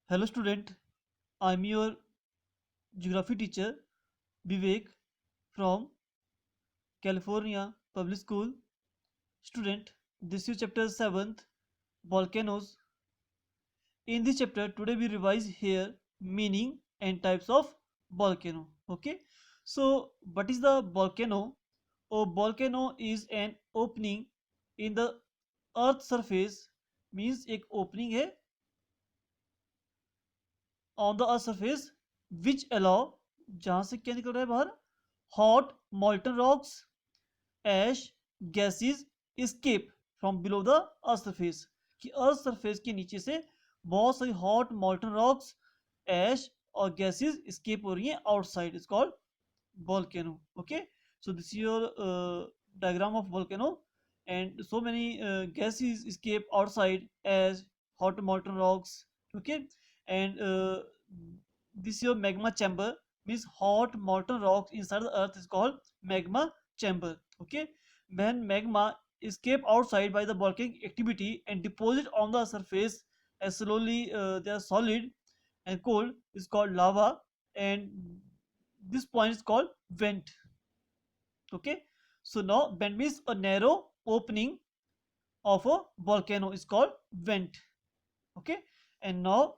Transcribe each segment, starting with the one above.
Hello student, I'm your geography teacher Vivek from California Public School. Student, this is chapter 7th, volcanoes. In this chapter today we revise here meaning and types of volcano. Okay, so what is the volcano? A volcano is an opening in the earth surface, means एक opening है on the earth surface which allow, जहां से क्या निकल रहा है बाहर, hot molten rocks, ash, gases escape from below the earth surface, कि अर्थ सरफेस के नीचे से बहुत सारी हॉट मॉल्टन रॉक्स, एश और गैसेस escape हो रही हैं outside. It's called volcano. Okay, so this is your diagram of volcano, and so many gases escape outside as hot molten rocks. Okay, and this is your magma chamber, means hot molten rocks inside the earth is called magma chamber. Okay, when magma escape outside by the volcanic activity and deposit on the surface as slowly they are solid and cold is called lava, and this point is called vent. Okay, so now vent means a narrow opening of a volcano is called vent. Okay, and now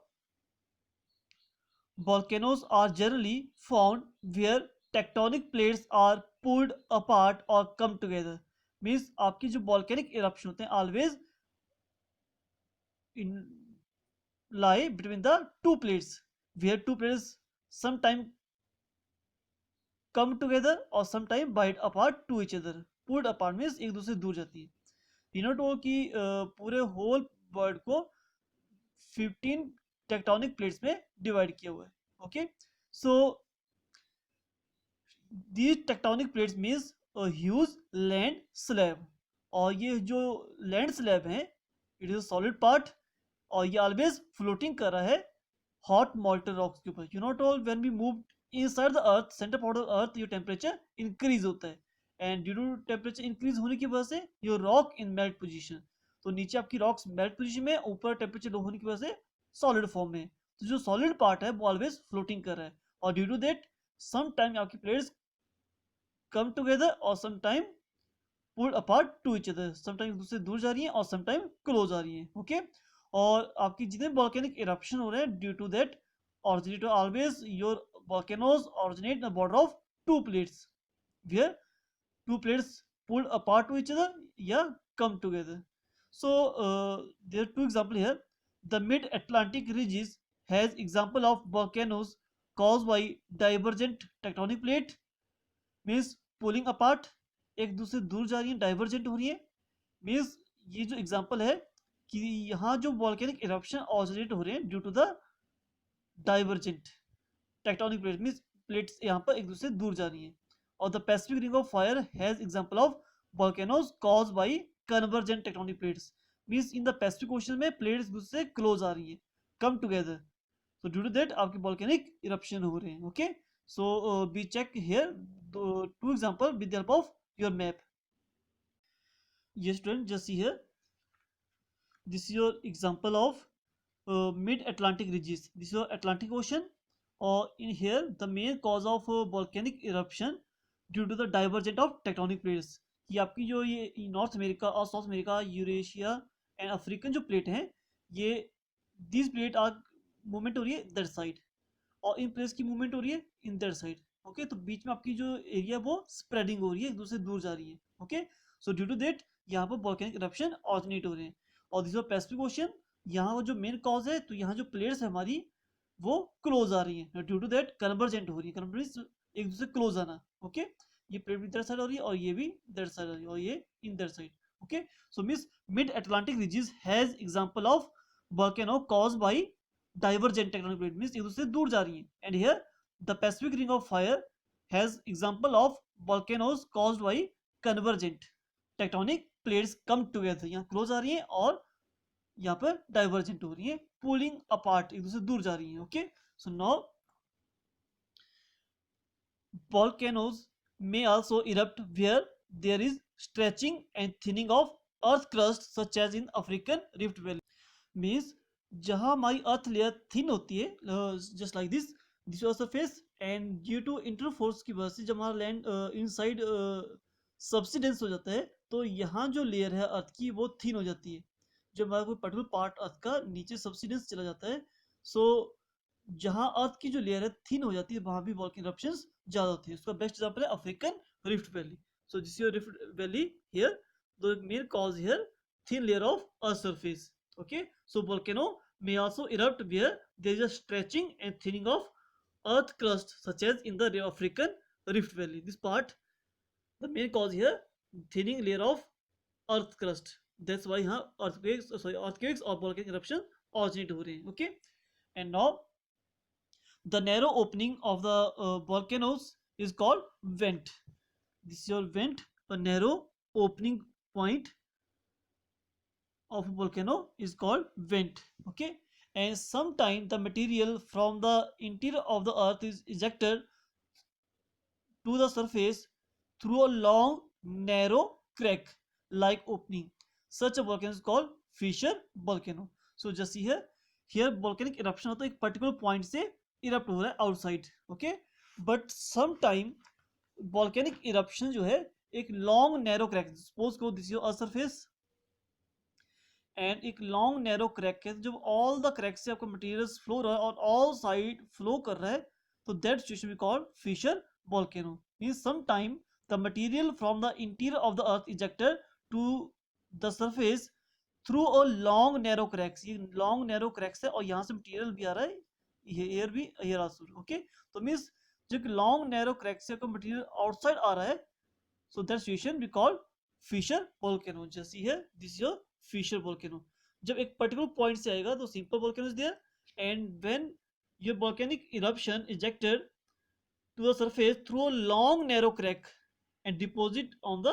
volcanoes are generally found where tectonic plates are pulled apart or come together. Means आपकी जो volcanic eruption होते हैं always in lie between the two plates, where two plates sometime come together or sometime bite apart to each other. Pulled apart means एक दूसरे से दूर जाती है. You know तो कि पूरे होल वर्ल्ड को 15 टेक्टोनिक प्लेट्स में डिवाइड किया हुआ है. Okay, so these tectonic plates means a huge land slab, और ये जो लैंड स्लैब है इट इज सॉलिड पार्ट, और ये ऑलवेज फ्लोटिंग कर रहा है हॉट मॉल्टन रॉक्स के ऊपर. You not all when we move inside the earth, centre part of earth, your temperature increase होता है, and due to temperature increase होने की वजह से your rock in melt position, तो नीचे आपकी रॉक्स मेल्ट पोजीशन में, ऊपर टेम्परेचर लो होने की वजह से सॉलिड फॉर्म में. तो जो सॉलिड पार्ट है वो ऑलवेज फ्लोटिंग कर रहा है, और due to that some time आपकी plates come together or sometime pulled apart to each other. Sometimes एक दूसरे से दूर जा रही हैं और sometime close आ रही हैं. Okay, और आपकी जितने volcanic eruption हो रहे हैं due to that originate always your volcanoes originate in the border of two plates, where two plates pulled apart to each other या come together. So there are two examples here. The mid-Atlantic ridges has example of volcanoes caused by divergent tectonic plate, means pulling apart, एक दूसरे दूर जा रही है, divergent हो रही है. मीन्स ये जो एग्जांपल है कि यहाँ जो वॉल्केनिक इरप्शन ऑरिजिनेट हो रहे हैं due to the divergent tectonic plate, means plates यहाँ पर एक दूसरे दूर जा रही हैं. और the Pacific ring of fire has example of volcanoes caused by convergent tectonic plates, means in the Pacific ocean में प्लेट्स एक दूसरे से क्लोज आ रही है, come together, so due to that आपकी volcanic eruption हो रहे हैं. Okay, so we check here two example with the help of your map. Yes student, just see here, this is your example of mid-Atlantic ridges. This is your Atlantic Ocean, or in here the main cause of volcanic eruption due to the divergent of tectonic plates. ये आपकी जो ये north America और south America, Eurasia and African जो plate हैं, ये this plate are movement हो रही है दैट साइड, और इन प्लेट्स की मूवमेंट हो रही है इन दैट साइड. ओके, तो बीच में आपकी जो एरिया वो स्प्रेडिंग हो रही है, एक दूसरे से दूर जा रही है. Okay, so due to that यहाँ पर वॉल्केनिक इरप्शन ऑरिजिनेट हो रहे हैं. और दिस पैसिफिक ओशन, यहाँ वो जो मेन कॉज है, तो यहाँ जो प्लेट्स है हमारी वो क्लोज आ रही है, ड्यू टू दैट कन्वर्जेंट हो रही है. कन्वर्जेंट एक दूसरे क्लोज आना. ओके, ये प्लेट भी दैट साइड हो रही है और ये भी दैट साइड हो रही है और ये in that side. Okay, so means mid Atlantic region has example of volcano caused by divergent tectonic plate, means एक दूसरे से दूर जा रही हैं. And here the Pacific Ring of Fire has example of volcanoes caused by convergent tectonic plates come together. यहाँ close आ रही हैं और यहाँ पर divergent हो रही हैं, pulling apart, एक दूसरे से दूर जा रही हैं. Okay, so now volcanoes may also erupt where there is stretching and thinning of earth crust, such as in African Rift Valley. Means जहां हमारी अर्थ लेयर थिन होती है, just like this surface, and due to interforce की वजह से जब हमारा land inside subsidence हो जाता है, तो यहाँ जो लेयर है अर्थ की वो थिन हो जाती है। जब हमारा कोई पर्टिकुलर पार्ट अर्थ का नीचे सब्सिडेंस चला जाता है, सो जहाँ अर्थ की जो लेयर है थिन हो जाती है, वहां भी वॉल्केनो इरप्शंस ज्यादा होती है। उसका बेस्ट एग्जांपल है African rift valley. So this your rift valley here, the main cause here thin layer of earth surface. Okay, so volcano may also erupt where there is a stretching and thinning of earth crust, such as in the African Rift Valley. This part, the main cause here, thinning layer of earth crust. That's why यहाँ earthquakes or volcanic eruption originate हो रहे हैं. Okay, and now the narrow opening of the volcanoes is called vent. This is your vent, a narrow opening point of a volcano is called vent. Okay, and sometimes the material from the interior of the earth is ejected to the surface through a long narrow crack like opening. Such a volcano is called fissure volcano. So just see here volcanic eruption होता है एक particular point से erupt हो रहा है outside. Okay, but sometime volcanic eruption जो है एक long narrow crack, suppose को this is your earth surface and एक लॉन्ग नैरो क्रैक है, जब ऑल द क्रैक से आपका मटेरियल्स फ्लो रहा है और ऑल साइड फ्लो कर रहा है, तो that situation we call fissure volcano. Means some time the material from the interior of the earth ejected to the surface through a long narrow cracks. ये long narrow cracks है और यहाँ से material भी आ रहा है, ये एयर भी एयर आल्सो. ओके, तो मींस जो लॉन्ग नैरो क्रैक से आपका मटेरियल आउटसाइड आ रहा है, so that situation we call fissure volcano. जैसी है this is your fissure volcano. जब एक particular point से आएगा तो simple volcano is there, and when your volcanic eruption ejected to the surface through a long narrow crack and deposit on the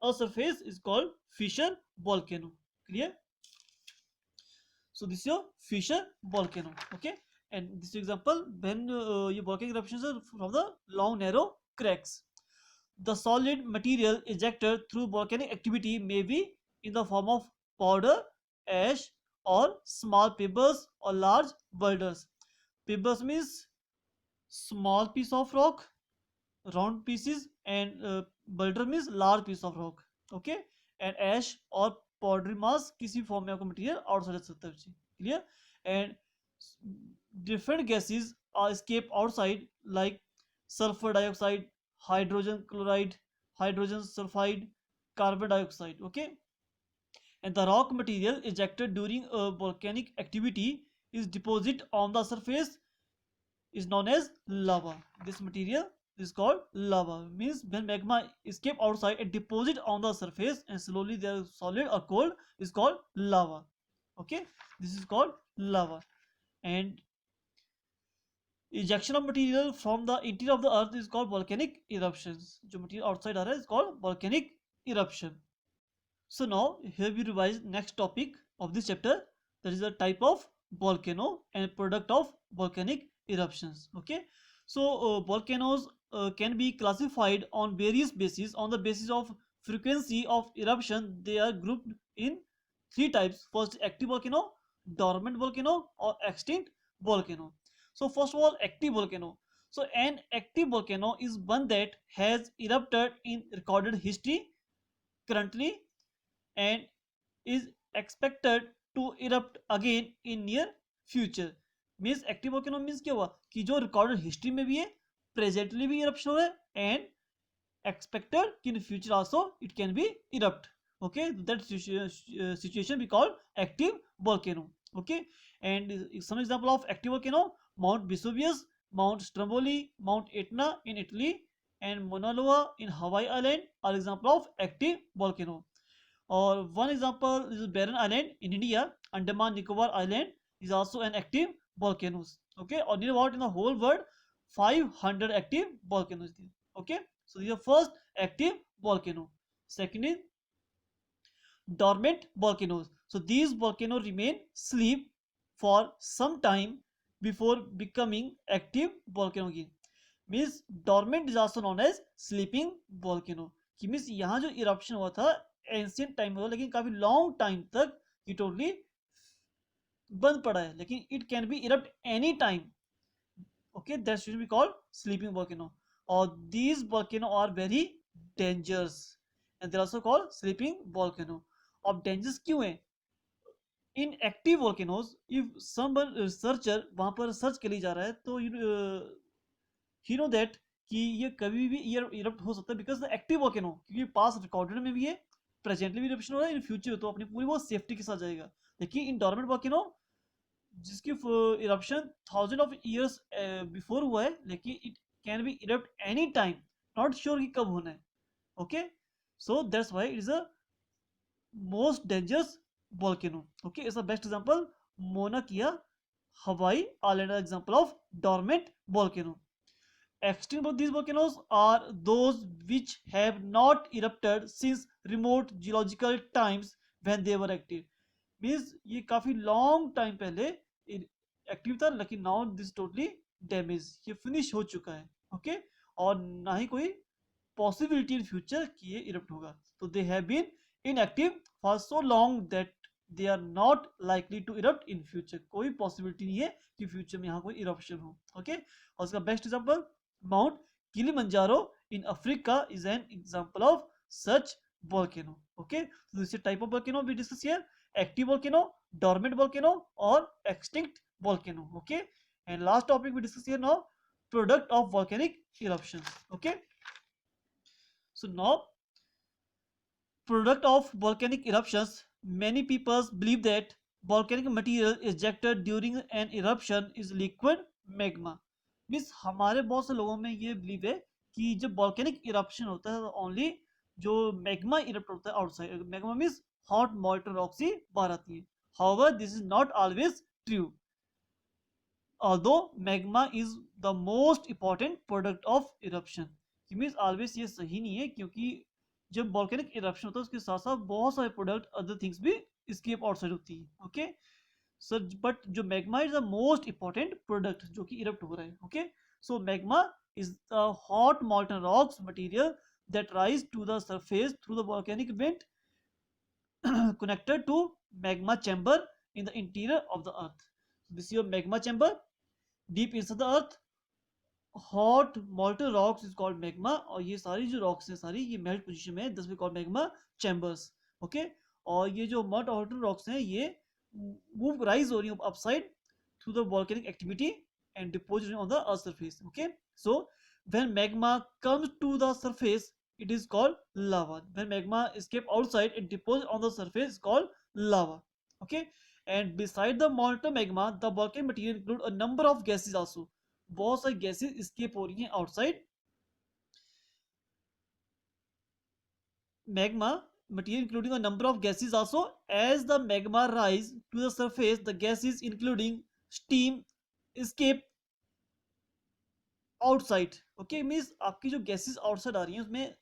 earth surface is called fissure volcano. Clear? So this is your fissure volcano. Okay, and this example when your volcanic eruptions are from the long narrow cracks. The solid material ejected through volcanic activity may be in the form of powder, ash, or small pebbles or large boulders. Pebbles means small piece of rock, round pieces, and boulder means large piece of rock. Okay, and ash or powdery mass किसी form में आपका material outside आ सकता है. Clear? And different gases are escape outside like sulfur dioxide, hydrogen chloride, hydrogen sulfide, carbon dioxide. Okay, and the rock material ejected during a volcanic activity is deposited on the surface is known as lava. This material is called lava. Means when magma escape outside and deposit on the surface and slowly they are solid or cold is called lava. Okay, this is called lava. And ejection of material from the interior of the earth is called volcanic eruptions. जो material outside आ रहा है is called volcanic eruption. So now here we revise next topic of this chapter, that is the type of volcano and product of volcanic eruptions. Okay, so volcanoes can be classified on various bases. On the basis of frequency of eruption, they are grouped in three types. First, active volcano, dormant volcano, or extinct volcano. So first of all, active volcano. So an active volcano is one that has erupted in recorded history currently and is expected to erupt again in near future. Means active volcano means क्या हुआ कि जो recorded history में भी है, presently भी eruption हो रहा है, and expected कि in future also it can be erupt. Okay, that situation we call active volcano. Okay, and some example of active volcano: Mount Vesuvius, Mount Stromboli, Mount Etna in Italy, and Mauna Loa in Hawaii Island are example of active volcano. Or one example is Barren Island in India. Andaman Nicobar Island is also an active volcano. Okay, or near about in the whole world 500 active volcanoes there. Okay, so this is the first active volcano. Second is dormant volcanoes. So these volcanoes remain sleep for some time before becoming active volcano again. Means dormant is also known as sleeping volcano. कि means यहाँ जो eruption हुआ था ancient time में हुआ, लेकिन काफी long time तक ये टोटली बंद पड़ा है, लेकिन it can be erupt any time. Okay, that should be called sleeping volcano. Or these volcano are very dangerous, and they're also called sleeping volcano. अब dangerous क्यों है? In active volcanoes, if some researcher वहां पर search के लिए जा रहा है, तो ही नो दैट कि ये कभी भी इरप्ट हो सकता है, बिकॉज द एक्टिव वोल्केनो, क्योंकि पास रिकॉर्डेड में भी है, प्रेजेंटली भी इरप्शन हो रहा है, इन फ्यूचर तो अपनी पूरी वो सेफ्टी के साथ जाएगा. लेकिन इन डोरमेंट वोल्केनो जिसकी eruption thousand of years before हुआ है, लेकिन it can be erupt any time, not sure कि कब होना है. Okay, so that's why it is a most dangerous volcano. Okay, it's the best example. Mauna Kea, Hawaii are another example of dormant volcano. Extinct of these volcanoes are those which have not erupted since remote geological times when they were active. Means ये काफी long time पहले active था, लेकिन now this totally damaged, ये finish हो चुका है. Okay, और ना ही कोई possibility in future कि ये erupt होगा. तो they have been inactive for so long that they are not likely to erupt in future. कोई possibility नहीं है कि future में यहाँ कोई eruption हो. ओके, और उसका best example Mount Kilimanjaro in Africa is an example of such volcano. Okay, so this is a type of volcano we discuss here: active volcano, dormant volcano, or extinct volcano. Okay, and last topic we discuss here now: product of volcanic eruptions. Okay, so now product of volcanic eruptions. Many people believe that volcanic material ejected during an eruption is liquid magma. Means हमारे बहुत से लोगों में ये believe है कि जब volcanic eruption होता है, ओनली जो मैग्मा इरप्ट होता है outside, magma means hot मॉल्टन rock से बाहर आती है. However this is not always true, although magma is the most important product of eruption. Means always ये सही नहीं है, क्योंकि जब वॉल्केनिक इरप्शन होता है उसके साथ साथ बहुत सारे प्रोडक्ट अदर थिंग्स भी स्केप आउटसाइड होती है. ओके, सर बट जो magma is the most important product जो कि इरप्ट हो रहा है. Okay, so magma is the hot molten rocks material that rise to the surface through the volcanic vent connected to magma chamber in the interior of the earth. This is your magma chamber deep inside the earth. Hot molten rocks is called magma, और ये सारी जो rocks हैं सारी ये melt position में है, thus we called magma chambers. Okay, और ये जो मॉल्टन रॉक्स हैं ये मूव राइज हो रही है upside through the volcanic activity and deposit on the earth surface. Okay, so when magma comes to the surface it is called lava. When magma escape outside, it deposits on the surface called lava. Okay, and beside the molten magma, the volcanic material include a number of gases also. बहुत सारी gases escape हो रही हैं outside magma material, including a number of gases also. As the magma rise to the surface, the gases including steam escape outside. Okay, means आपकी जो gases outside आ रही हैं उसमें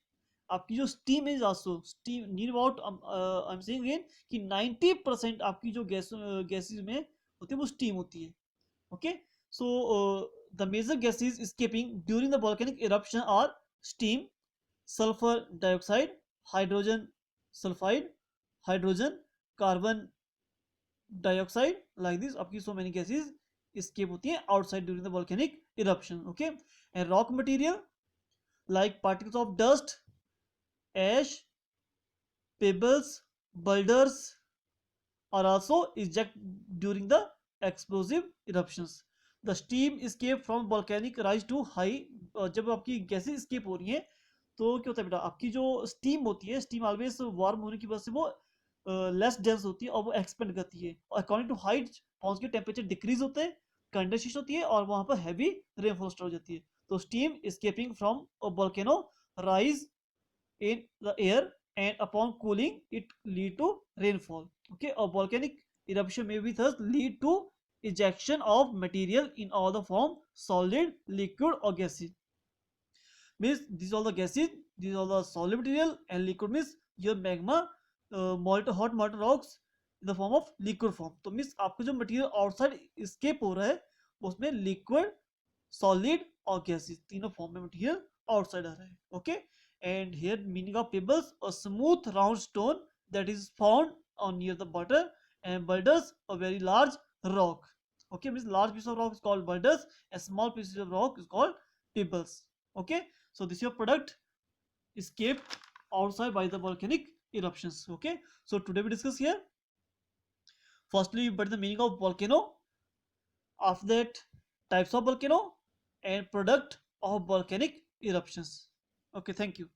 आपकी जो स्टीम है, steam near about I am saying again कि 90% आपकी जो गैसेस में होती है वो स्टीम होती है. Okay, so the major gases escaping during the volcanic eruption are steam, sulphur dioxide, hydrogen sulphide, hydrogen carbon dioxide, like this आपकी सो मेनी गैसेस एस्केप होती हैं outside during the volcanic eruption. Okay, and rock material like particles of dust, ash, pebbles, boulders are also ejected during the explosive eruptions. The steam escape from volcanic rise to high. जब आपकी gases escape हो रही हैं तो क्या होता है बेटा, आपकी जो स्टीम होती है, स्टीम ऑलवेज वार्म होने की वजह से वो लेस डेंस होती है और वो एक्सपेंड करती है, और अकॉर्डिंग टू हाइट पहुंच के टेम्परेचर डिक्रीज होते हैं, कंडेंसेशन होती है और वहां पर हैवी रेनफॉल स्टार्ट हो जाती है. तो steam escaping from a volcano rise in the air, and upon cooling it lead to rainfall. Okay, a volcanic eruption may be thus lead to ejection of material in all the form solid, liquid or gases. Means these are the gases, these are the solid material, and liquid means your magma, hot molten rocks in the form of liquid form. तो means आपको जो material outside escape हो रहा है उसमें liquid, solid और gases तीनों form में material outside आ रहा है. Okay, and here meaning of pebbles, a smooth round stone that is found on near the water, and boulders, a very large rock. Okay, means large piece of rock is called boulders, a small piece of rock is called pebbles. Okay, so this your product escaped outside by the volcanic eruptions. Okay, so today we discuss here, firstly what is the meaning of volcano, after that types of volcano, and product of volcanic eruptions. Okay, thank you.